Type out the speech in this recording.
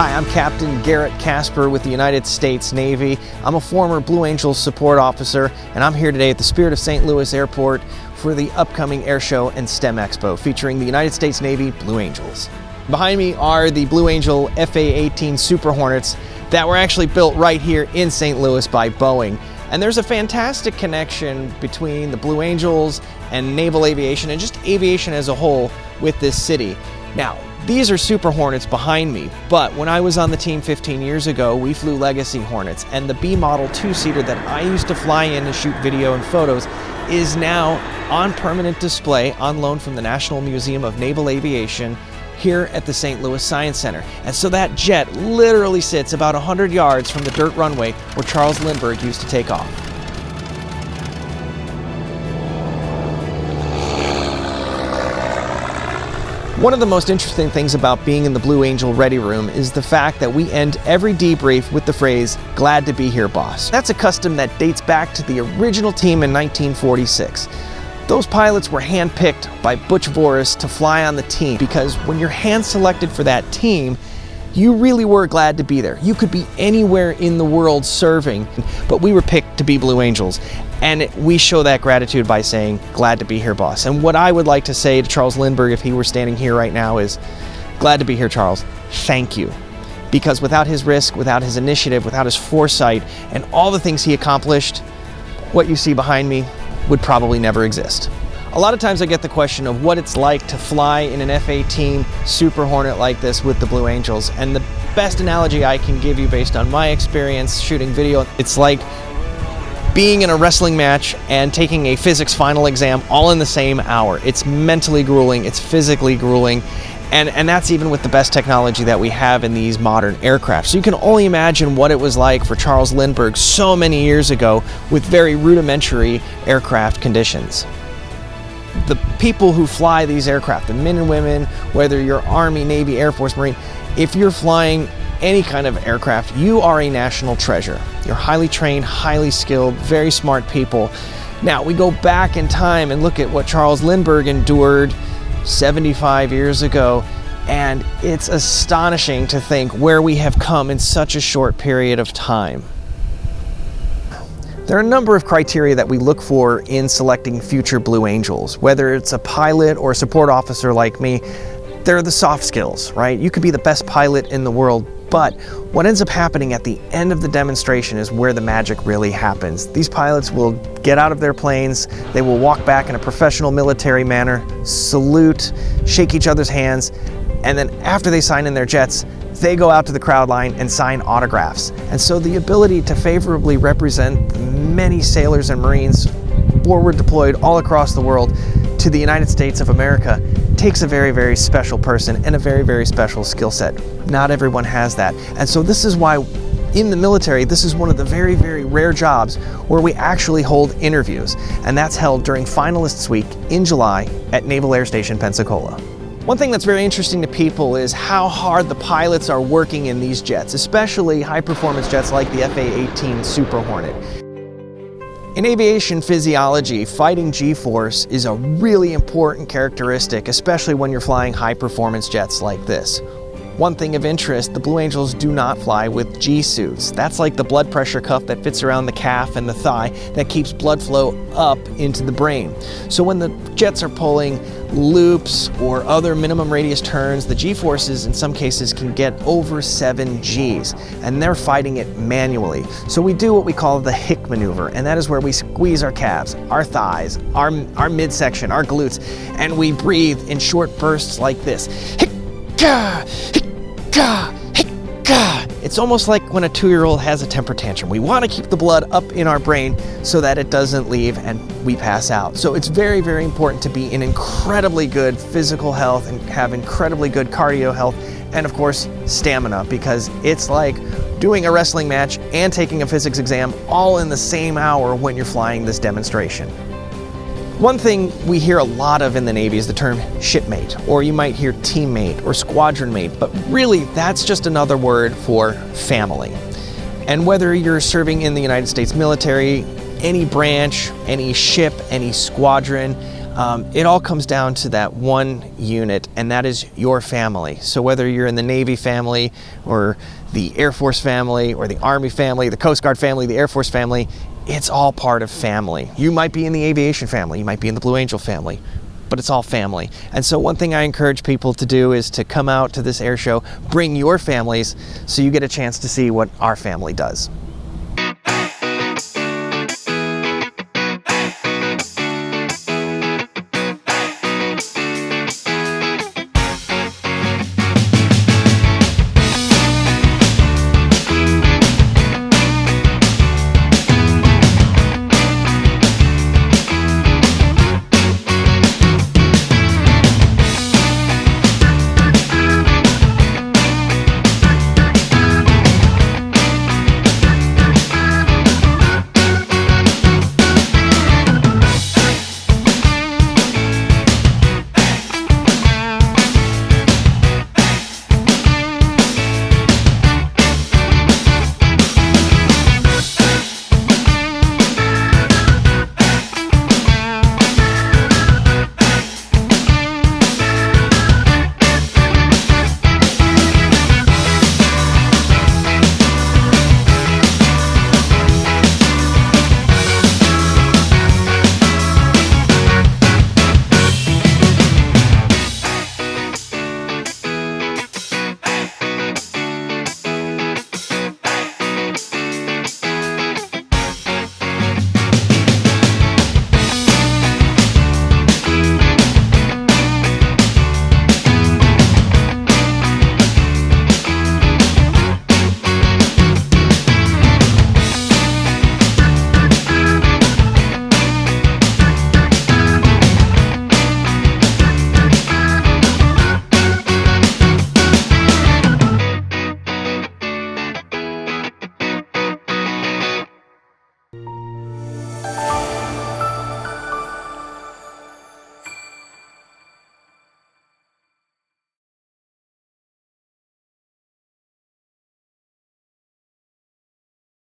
Hi, I'm Captain Garrett Casper with the United States Navy. I'm a former Blue Angels support officer, and I'm here today at the Spirit of St. Louis Airport for the upcoming Air Show and STEM Expo featuring the United States Navy Blue Angels. Behind me are the Blue Angel FA-18 Super Hornets that were actually built right here in St. Louis by Boeing. And there's a fantastic connection between the Blue Angels and naval aviation and just aviation as a whole with this city. Now, these are Super Hornets behind me, but when I was on the team 15 years ago, we flew Legacy Hornets, and the B model two-seater that I used to fly in to shoot video and photos is now on permanent display on loan from the National Museum of Naval Aviation here at the St. Louis Science Center. And so that jet literally sits about 100 yards from the dirt runway where Charles Lindbergh used to take off. One of the most interesting things about being in the Blue Angel Ready Room is the fact that we end every debrief with the phrase, "Glad to be here, boss." That's a custom that dates back to the original team in 1946. Those pilots were handpicked by Butch Voris to fly on the team because when you're hand-selected for that team, you really were glad to be there. You could be anywhere in the world serving, but we were picked to be Blue Angels. And we show that gratitude by saying, "Glad to be here, boss." And what I would like to say to Charles Lindbergh if he were standing here right now is, "Glad to be here, Charles. Thank you." Because without his risk, without his initiative, without his foresight, and all the things he accomplished, what you see behind me would probably never exist. A lot of times I get the question of what it's like to fly in an F-18 Super Hornet like this with the Blue Angels. And the best analogy I can give you based on my experience shooting video, it's like being in a wrestling match and taking a physics final exam all in the same hour. It's mentally grueling, it's physically grueling, and that's even with the best technology that we have in these modern aircraft. So you can only imagine what it was like for Charles Lindbergh so many years ago with very rudimentary aircraft conditions. The people who fly these aircraft, the men and women, whether you're Army, Navy, Air Force, Marine, if you're flying any kind of aircraft, you are a national treasure. You're highly trained, highly skilled, very smart people. Now, we go back in time and look at what Charles Lindbergh endured 75 years ago, and it's astonishing to think where we have come in such a short period of time. There are a number of criteria that we look for in selecting future Blue Angels. Whether it's a pilot or a support officer like me, they're the soft skills, right? You could be the best pilot in the world, but what ends up happening at the end of the demonstration is where the magic really happens. These pilots will get out of their planes, they will walk back in a professional military manner, salute, shake each other's hands, and then after they sign in their jets, they go out to the crowd line and sign autographs. And so the ability to favorably represent the many sailors and Marines forward deployed all across the world to the United States of America takes a very, very special person and a very, very special skill set. Not everyone has that. And so this is why in the military, this is one of the very, very rare jobs where we actually hold interviews. And that's held during Finalists Week in July at Naval Air Station, Pensacola. One thing that's very interesting to people is how hard the pilots are working in these jets, especially high-performance jets like the FA-18 Super Hornet. In aviation physiology, fighting G-force is a really important characteristic, especially when you're flying high-performance jets like this. One thing of interest, the Blue Angels do not fly with G-suits. That's like the blood pressure cuff that fits around the calf and the thigh that keeps blood flow up into the brain. So when the jets are pulling loops or other minimum radius turns, the G-forces in some cases can get over 7 Gs, and they're fighting it manually. So we do what we call the hick maneuver, and that is where we squeeze our calves, our thighs, our midsection, our glutes, and we breathe in short bursts like this. Hick-ka, hick-ka, hick-ka. It's almost like when a 2-year-old has a temper tantrum. We want to keep the blood up in our brain so that it doesn't leave and we pass out. So it's very, very important to be in incredibly good physical health and have incredibly good cardio health and, of course, stamina, because it's like doing a wrestling match and taking a physics exam all in the same hour when you're flying this demonstration. One thing we hear a lot of in the Navy is the term shipmate, or you might hear teammate or squadron mate, but really that's just another word for family. And whether you're serving in the United States military, any branch, any ship, any squadron, It all comes down to that one unit, and that is your family. So whether you're in the Navy family or the Air Force family or the Army family, the Coast Guard family, the Air Force family, it's all part of family. You might be in the aviation family, you might be in the Blue Angel family, but it's all family. And so one thing I encourage people to do is to come out to this air show, bring your families, so you get a chance to see what our family does.